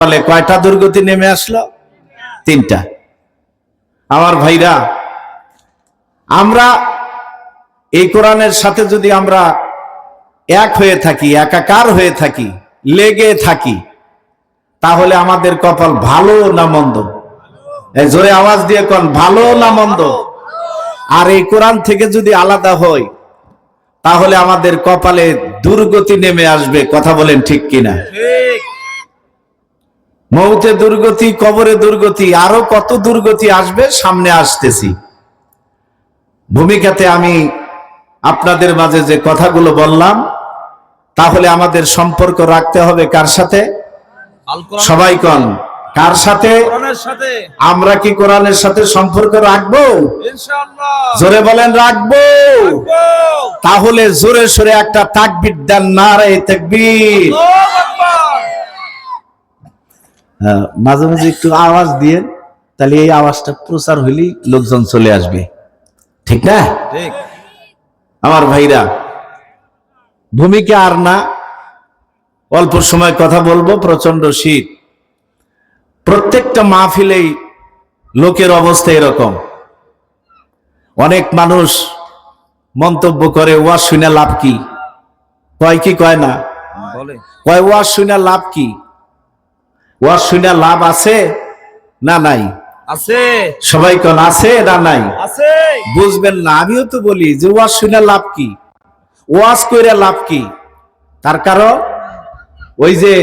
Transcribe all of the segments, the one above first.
বলে কয়টা দুর্গতি নেমে আসলো? তিনটা। আমার ভাইরা, আমরা এই কোরআনের সাথে যদি আমরা এক হয়ে থাকি, একাকার হয়ে থাকি, লেগে থাকি, তাহলে আমাদের কপাল ভালো না মন্দ? জোরে আওয়াজ দিয়ে কোন, ভালো না মন্দ? আর এই কোরআন থেকে যদি আলাদা হই, তাহলে আমাদের কপালে দুর্গতি নেমে আসবে। কথা বলেন ঠিক কিনা? মৌতে দুর্গতি, কবরে দুর্গতি, আরো কত দুর্গতি আসবে, সামনে আসতেছি। ভূমিকাতে আমি আপনাদের মাঝে যে কথাগুলো বললাম, তাহলে আমাদের সম্পর্ক রাখতে হবে কার সাথে? সবাই কোন, কার সাথে? আমরা কি কোরআনের সাথে সম্পর্ক রাখবো? ইনশাআল্লাহ। জোরে বলেন, রাখবো। তাহলে জোরে সোরে একটা তাকবীর দেন, নারে তাকবীর। মাঝে মাঝে একটু আওয়াজ দিয়ে, তাহলে এই আওয়াজটা প্রচার হইলেই লোকজন চলে আসবে, ঠিক না? ঠিক। আমার ভাইরা, ভূমিকা আর না, অল্প সময় কথা বলবো। প্রচন্ড শীত, প্রত্যেকটা মাহফিলেই লোকের অবস্থা এরকম। অনেক মানুষ মন্তব্য করে, ওয়াজ শুনে লাভ কি? কয় কি কয় না? কয় ওয়াজ শুনে লাভ কি? ওয়াজ শুনে লাভ আছে না নাই? আছে। সবাই কোন, আছে না নাই? আছে। বুঝবেন না, আমিও তো বলি যে ওয়াজ শুনে লাভ কি, ওয়াজ কইরা লাভ কি? তার কারণ ওই যে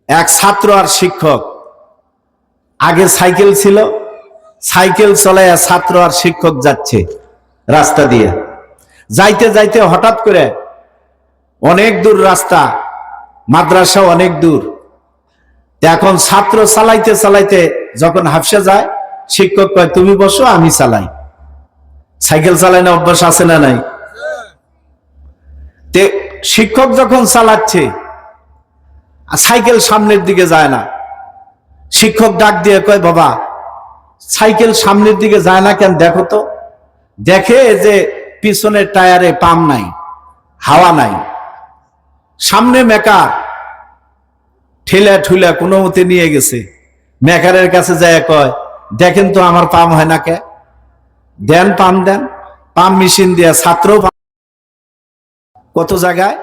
এক ছাত্র আর শিক্ষক, আগে সাইকেল ছিল, সাইকেল চলাইয়া ছাত্র আর শিক্ষক যাচ্ছে রাস্তা দিয়ে, যাইতে যাইতে হঠাৎ করে অনেক দূর রাস্তা, মাদ্রাসা অনেক দূর। এখন ছাত্র চালাইতে চালাইতে যখন হাফসে যায়, শিক্ষক কয় তুমি বসো, আমি চালাই। সাইকেল চালাই না অভ্যাস আছে না নাই? তে শিক্ষক যখন চালাচ্ছে, সাইকেল সামনের দিকে যায় না। শিক্ষক ডাক দিয়ে কয়, বাবা সাইকেল সামনের দিকে যায় না কেন, দেখো তো। দেখে যে পিছনের টায়ারে পাম্প নাই, হাওয়া নাই। সামনে মেকার ঠেলা ঠুলা কোনো মতে নিয়ে গেছে। মেকারের কাছে যায় কয়, দেখেন তো আমার পাম্প হয় না কে, দেন পাম্প দেন। পাম্প মেশিন দিয়া ছাত্র কত জায়গায়,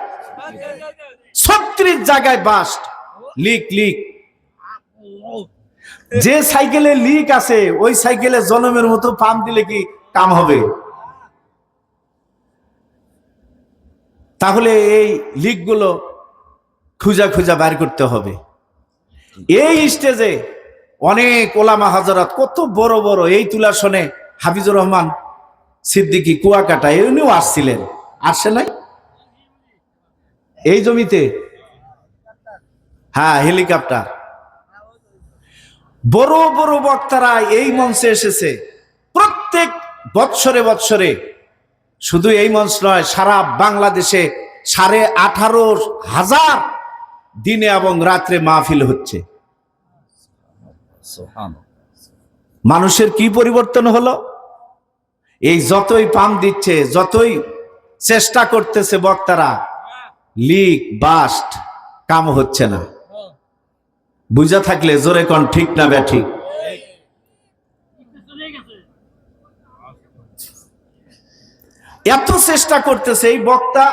36 জায়গায় বাস্ট, লিক লিক। যে সাইকেলে লিক আছে, ওই সাইকেলে জনমের মতো পাম্প দিলে কি কাম হবে? তাহলে এই লিক গুলো খুঁজা খুঁজা বাইর করতে হবে। এই স্টেজে অনেক ওলামা হাজরাত, কত বড় বড়, এই তুলা শোনে হাফিজুর রহমান সিদ্দিকী কুয়াকাটা, উনিও আসছিলেন, আসছে নাই? এই জমিতে, হ্যাঁ, হেলিকপ্টার। বড় বড় বক্তারা এই মঞ্চে এসেছে প্রত্যেক বৎসরে বৎসরে। শুধু এই মঞ্চ নয়, সারা বাংলাদেশে 18,500 দিনে এবং রাত্রে মাহফিল হচ্ছে। মানুষের কি পরিবর্তন হলো? এই যতই পাম্প দিচ্ছে, যতই চেষ্টা করতেছে বক্তারা, লিক বাস্ট, কাম হচ্ছে না। বুঝা থাকলে জোরে কোন, ঠিক না ব্যাঠিক? এত চেষ্টা করতেছে এই বক্তা,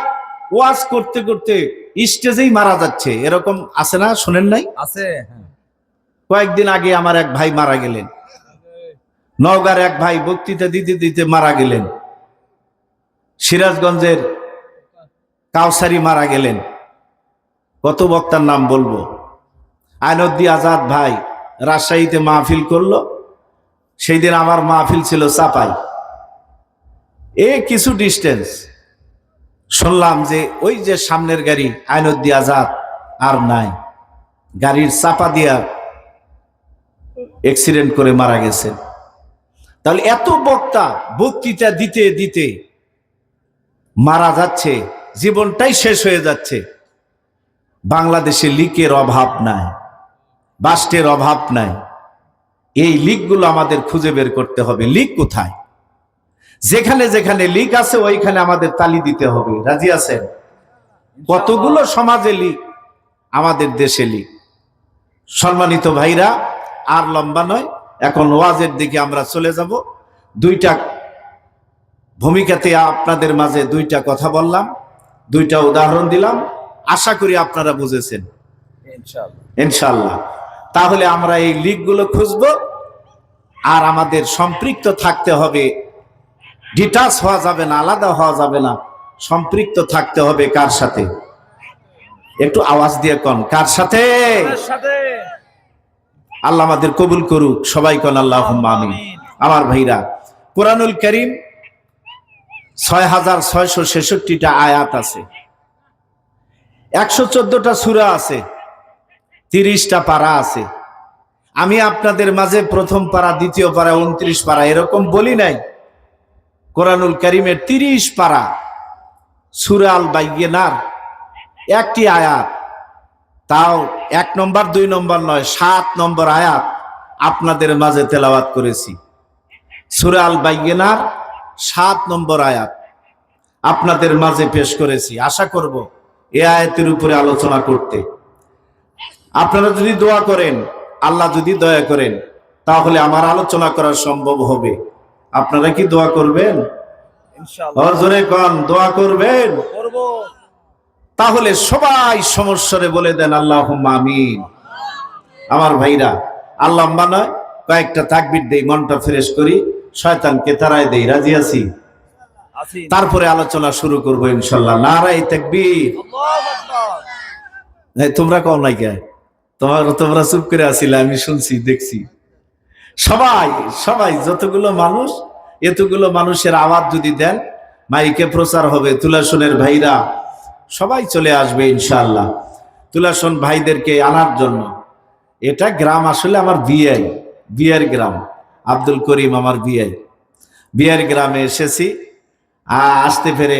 ওয়াজ করতে করতে স্টেজেই মারা যাচ্ছে। এরকম আছে না, শুনেন নাই? আছে। কয়েকদিন আগে আমার এক ভাই মারা গেলেন, নওগাঁর এক ভাই বক্তৃতা দিতে দিতে মারা গেলেন। সিরাজগঞ্জের কাউসারি মারা গেলেন। কত বক্তার নাম বলবো? আইনউদ্দিন আজাদ ভাই রাজশাহীতে মাহফিল করলো। সেই দিন আমার মাহফিল ছিল চাপাই, কিছু ডিস্টেন্স। শুনলাম যে ওই যে সামনের গাড়ি আইনউদ্দিন আজাদ আর নাই, গাড়ির চাপা দিয়া অ্যাক্সিডেন্ট করে মারা গেছেন। তাহলে এত বক্তা বক্তৃতা দিতে দিতে মারা যাচ্ছে, জীবনটাই শেষ হয়ে যাচ্ছে। বাংলাদেশে লিকের অভাব নাই, বাস্টের অভাব নাই। এই লিকগুলো আমাদের খুঁজে বের করতে হবে। লিক কোথায়? যেখানে যেখানে লিক আছে, ওইখানে আমাদের তালি দিতে হবে। রাজি আছেন? কতগুলো সমাজে লিক, আমাদের দেশে লিক। সম্মানিত ভাইরা, আর লম্বা নয়, এখন ওয়াজের দিকে আমরা চলে যাব। দুইটা ভূমিকাতে আপনাদের মাঝে দুইটা কথা বললাম, দুইটা উদাহরণ দিলাম, আশা করি আপনারা বুঝেছেন ইনশাআল্লাহ। তাহলে আমরা এই লিগগুলো খুঁজবো, আর আমাদের সম্পৃক্ত থাকতে হবে, ডিটাচ হওয়া যাবে না, আলাদা হওয়া যাবে না, সম্পৃক্ত থাকতে হবে। কার সাথে? একটু আওয়াজ দিয়ে কোন, কার সাথে? আল্লাহ আমাদের কবুল করুক, সবাই কোন আল্লাহুম্মা আমিন। আমার ভাইরা, কোরআনুল কারীম ৬৬৬৬টা আয়াত আছে, ১১৪টা সূরা আছে, ৩০টা পারা আছে। আমি আপনাদের মাঝে প্রথম পারা, দ্বিতীয় পারা, ২৯ পারা এরকম বলি নাই। কোরআনুল কারীমের ৩০ পারা, সূরা আল বাইয়িনার একটি আয়াত, তাও ১ নম্বর ২ নম্বর নয়, ৭ নম্বর আয়াত আপনাদের মাঝে তেলাওয়াত করেছি। সূরা আল বাইয়িনার ৭ নম্বর আয়াত আপনাদের মাঝে পেশ করেছি। আশা করব এই আয়াতের উপরে আলোচনা করতে। আপনারা যদি দোয়া করেন, আল্লাহ যদি দয়া করেন, তাহলে আমার আলোচনা করা সম্ভব হবে। আপনারা কি দোয়া করবেন? ইনশাআল্লাহ। জোরে কোন, দোয়া করবেন? করব। তাহলে সবাই সমস্যারে বলে দেন আল্লাহুম্মা আমিন। আমার ভাইরা, আল্লাহ নয়, কয়েকটা তাকবীর দেই, মনটা ফ্রেশ করি, শয়তানকে তাড়ায় দেই। রাজি আছি? তারপরে আলোচনা শুরু করব ইনশাআল্লাহ। নারায়ে তাকবীর, আল্লাহু আকবার। তোমরা কও নাই কে? তোমরা চুপ করে আছিলে, আমি শুনছি, দেখছি। সবাই যতগুলো মানুষ, এতগুলো মানুষের আওয়াজ যদি দেন, মাইকে প্রচার হবে। তুলাসনের ভাইরা সবাই চলে আসবে ইনশাআল্লাহ, তুলাসন ভাইদেরকে আনার জন্য। এটা গ্রাম আসলে আমার বিয়ের গ্রাম, আব্দুল করিম আমার বিয়ের গ্রামে এসেছি। আসতে পেরে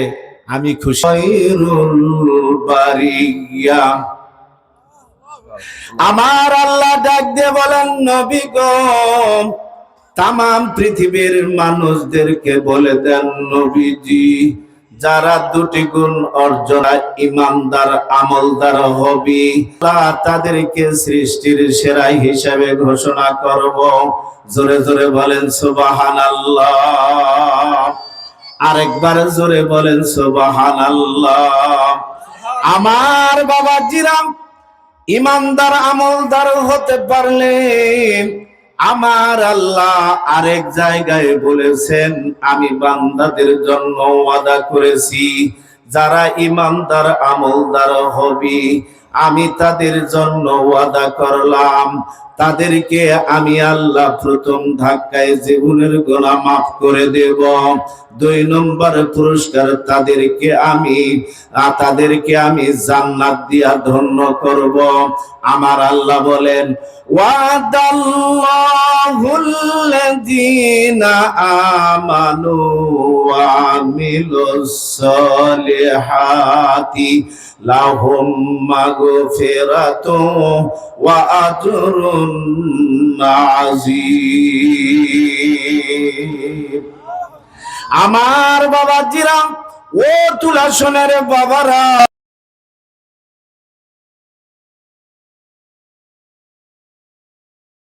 আমি খুশি। আমার আল্লাহ ডাক দিয়ে বলেন, নবী গো, তামাম পৃথিবীর মানুষদেরকে বলে দেন, নবীজি, যারা দুটি গুণ অর্জন, ইমানদার আমলদার হবি, তাদেরকে সৃষ্টির সেরা হিসাবে ঘোষণা করব। জোরে জোরে বলেন সুবহানাল্লাহ। আরেকবার জোরে বলেন সুবহানাল্লাহ। আমার বাবাজিরা, ইমানদার আমলদার হতে পারলে আমার আল্লাহ আরেক জায়গায় বলেছেন, আমি বান্দাদের জন্য ওয়াদা করেছি, যারা ইমানদার আমলদার হবি, আমি তাদের জন্য ওয়াদা করলাম, তাদেরকে আমি আল্লাহ প্রথম ধাক্কায় জীবনের গুনাহ মাফ করে দেব। ২ নম্বর পুরস্কার, তাদেরকে আমি জান্নাত দিয়া ধন্য করব। আমার আল্লাহ বলেন, ওয়াদাল্লাহুল্লাযীনা আমানু ওয়া আমিলুস সলিহাতি লাহুম মাগফিরাতুন ওয়া আজরুন আযীম। আমার বাবাজিরা, ও তুলাসনের বাবারা,